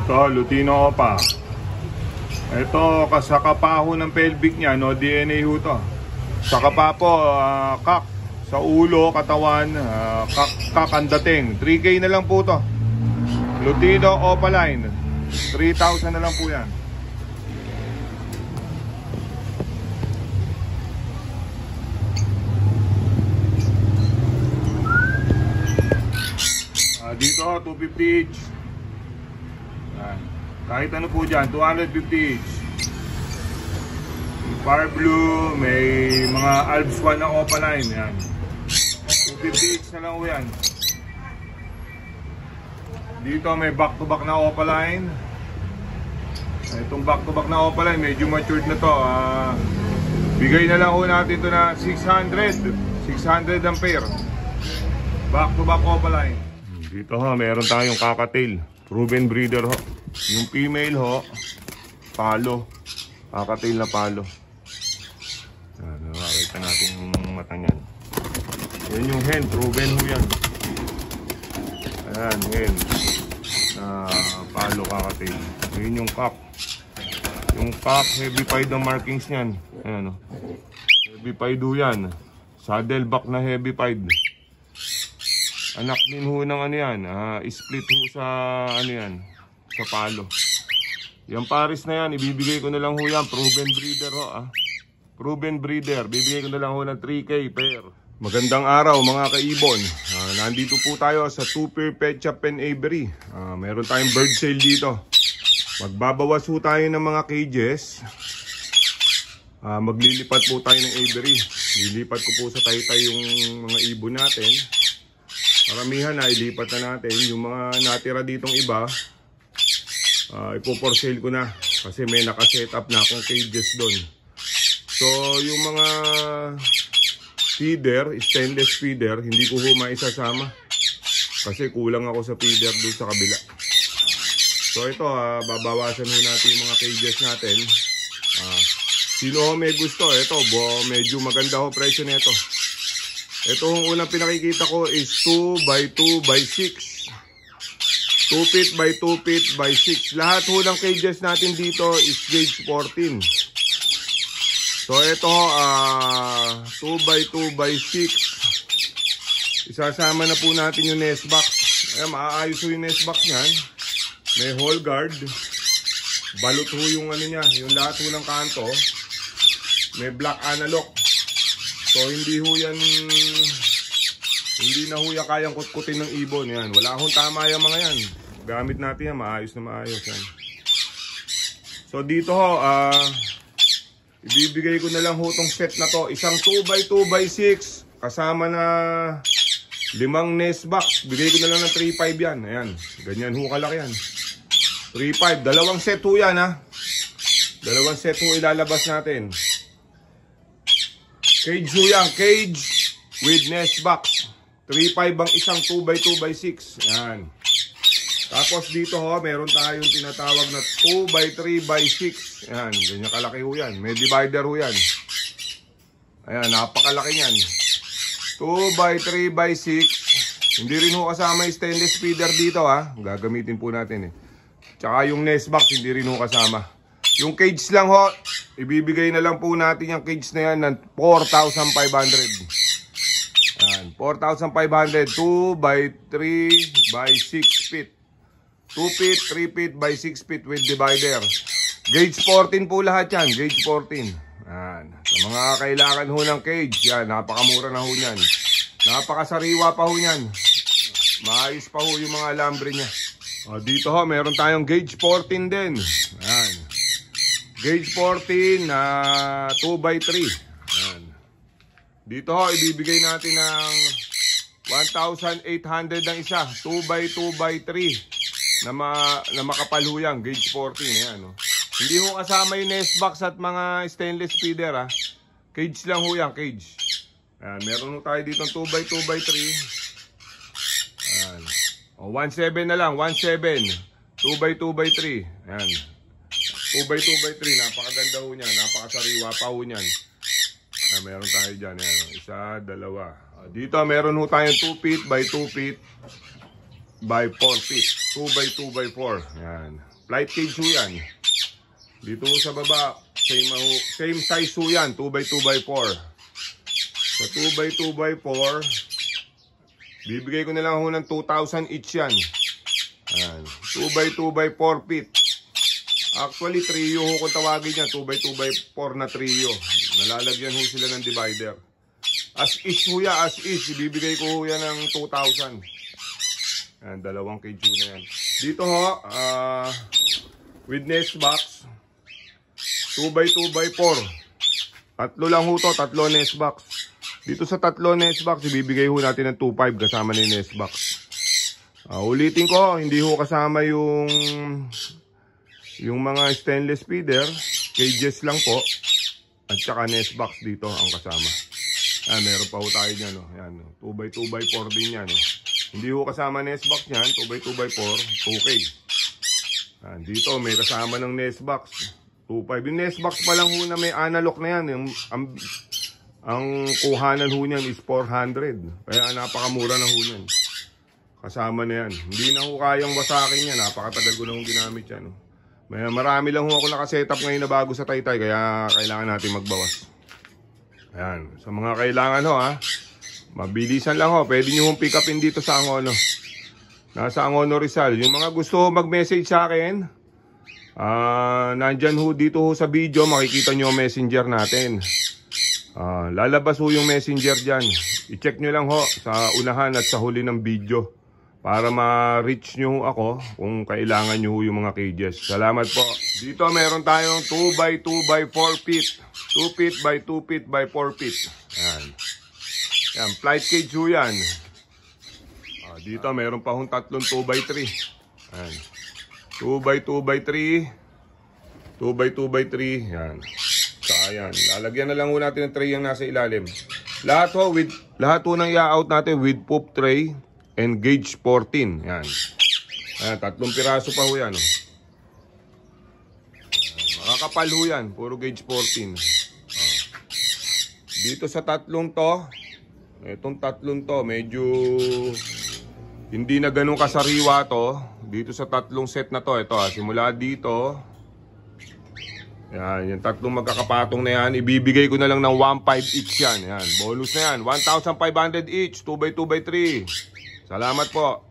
Ito, Lutino Opa. Ito, kasaka pa ho ng pelvic niya, no? DNA ho to. Saka pa po, kak. Sa ulo, katawan, kak ang dating. 3K na lang po to. Lutino Opa line. 3,000 na lang po yan. Dito, 250 each. Kahit ano po dyan, 250 each. Fire blue, may mga Alps 1 na Opa line. Yan. 250 each na lang po yan. Dito may back to back na Opa line. Itong back to back na Opa line, medyo matured na to. Bigay na lang po natin ito na 600 ampere. Back to back Opa line. Dito ho, meron tayong kakatail. Proven breeder ho. Yung female ho, palo. Kakatail na palo. Nakakita natin yung mata niyan. Yan yung hen, proven ho yan. Ayan, hen. Palo kakatail. Yun yung cock. Yung cock, heavy pied ang markings niyan. Ayan o. Heavy pied ho yan. Saddleback na heavy pied. Anak din ho ng ano yan, split ho sa ano yan, sa palo. Yung pares na yan, ibibigay ko na lang ho yan, proven breeder ho. Proven breeder, bibigay ko na lang ho ng 3K pair. Magandang araw mga kaibon. Nandito po tayo sa Super Pet Shop and Aviary. Meron tayong bird sale dito. Magbabawas ho tayo ng mga cages. Maglilipat po tayo ng aviary. Lilipat ko po sa Taytay yung mga ibon natin. Maramihan na ilipat na natin. Yung mga natira ditong iba, ipo-for sale ko na. Kasi may nakaset up na akong cages doon. So yung mga feeder, stainless feeder, hindi ko ho maisasama. Kasi kulang ako sa feeder doon sa kabila. So ito, babawasan ho natin yung mga cages natin. Sino ho may gusto? Ito, medyo maganda ho presyo nito. Ito ang unang pinakikita ko is 2x2x6. 2 feet by 2 feet by 6. Lahat ho ng cages natin dito is gauge 14. So ito 2x2x6. Isasama na po natin yung nest box. Maaayos ho yung nest box niyan. May hole guard. Balot ho yung ano niya, yung lahat ho ng kanto. May black analog. So hindi ho yan, hindi na ho yan kayang kutkutin ng ibon. Yan. Wala akong tama yung mga yan. Gamit natin yan, maayos na maayos yan. So dito ho, ibibigay ko na lang ho tong set na to. Isang 2x2x6 kasama na 5 nest box. Bigay ko na lang ng 3.5 yan. Ayan, ganyan ho kalaki yan. 3.5, dalawang set ho yan ha. Dalawang set ho ilalabas natin. Cage ho yan, cage with nest box. 3.5 ang isang 2x2x6. Yan. Tapos dito ho, meron tayong tinatawag na 2x3x6. Yan, ganyan kalaki ho yan. May divider ho yan. Ayan, napakalaki yan. 2x3x6. Hindi rin ho kasama yung stainless feeder dito ha. Gagamitin po natin eh. Tsaka yung nest box, hindi rin ho kasama. Yung cage lang ho, ibibigay na lang po natin yung cage na yan ng 4,500. Ayan, 4,500. 2x3x6 feet. 2 feet, 3 feet by 6 feet with divider. Gauge 14 po lahat yan. Gauge 14. Ayan. Sa mga kailangan ho ng cage, yan, napakamura na ho yan. Napakasariwa pa ho yan. Maayos pa ho yung mga alambre niya. Dito ho, meron tayong gauge 14 din. Ayan. Gauge 14 na 2x3. Ayan. Dito ho, ibibigay natin ng 1,800 ang isa. 2x2x3 na makapal ho yan. Gauge 14. Ayan, no? Hindi ho kasama yung nest box at mga stainless feeder ha. Cage lang ho yan, cage. Ayan, meron ho tayo dito 2x2x3. Ayan. 1.7 na lang, 1.7. 2x2x3. Ayan. 2x2x3, napakaganda ho niyan, napakasariwa pa ho niyan. Meron tayo dyan, yan. Isa, dalawa. Dito meron ho tayong 2 feet by 2 feet by 4 feet. 2x2x4. Yan. Flight cage ho yan. Dito sa baba, same size ho yan, 2x2x4. Sa 2x2x4, bibigay ko na lang ho ng 2,000 each yan. Ayan, 2x2x4 feet. Actually, trio ho kung tawagin niya, 2x2x4 na trio. Nalalagyan ho sila ng divider. As is ho yan, as is, ibibigay ko ho yan ng 2,000. Ayan, dalawang cage ho na yan. Dito ho, with nest box, 2x2x4. Tatlo lang ho to, tatlo nest box. Dito sa tatlo nest box, ibibigay ho natin ng 2.5 kasama na yung nest box. Ulitin ko, hindi ho kasama yung mga stainless feeder, cages lang po. At saka nest box dito ang kasama. Meron pa ho tayo dyan. Yan, 2x2x4 din yan. Hindi ho kasama nest box yan, 2x2x4, 2K. Dito may kasama ng nest box, 2.5. Yung nest box pa lang ho na may analog na yan. Ang kuhanan ho niyan is 400. Kaya napakamura na ho niyan. Kasama na yan. Hindi na ho kayang wasakin yan. Napakatagal ko na ho ginamit yan. Marami lang ho ako nakasetup ngayon na bago sa Taytay. Kaya kailangan natin magbawas. Ayan. Sa mga kailangan ho mabilisan lang ho. Pwede nyo hong pick upin dito sa Angono. Nasa Angono Rizal. Yung mga gusto mag-message sa akin, nandyan ho dito ho sa video. Makikita nyo ang messenger natin. Lalabas ho yung messenger dyan. I-check nyo lang ho sa unahan at sa huli ng video para ma-reach nyo ako kung kailangan nyo yung mga cages. Salamat po. Dito meron tayong 2x2x4 feet. 2 feet by 2 feet by 4 feet. Ayan. Ayan, flight cage ho yan. Dito meron pa hong tatlong 2x3. Ayan. 2x2x3. 2x2x3. Ayan. Ayan, lalagyan na lang ho natin ng tray yung nasa ilalim. Lahat ho ng i-out natin with poop tray and gauge 14. Yan. Ayan, tatlong piraso pa ho yan. Makakapal ho yan, puro gauge 14. Dito sa tatlong to, itong tatlong to, medyo hindi na ganun kasariwa to. Dito sa tatlong set na to, ito simula dito. Yan, yung tatlong magkakapatong na yan, ibibigay ko na lang ng 1.5 each yan. Yan, bonus na yan, 1,500 each, 2x2x3. Salamat po.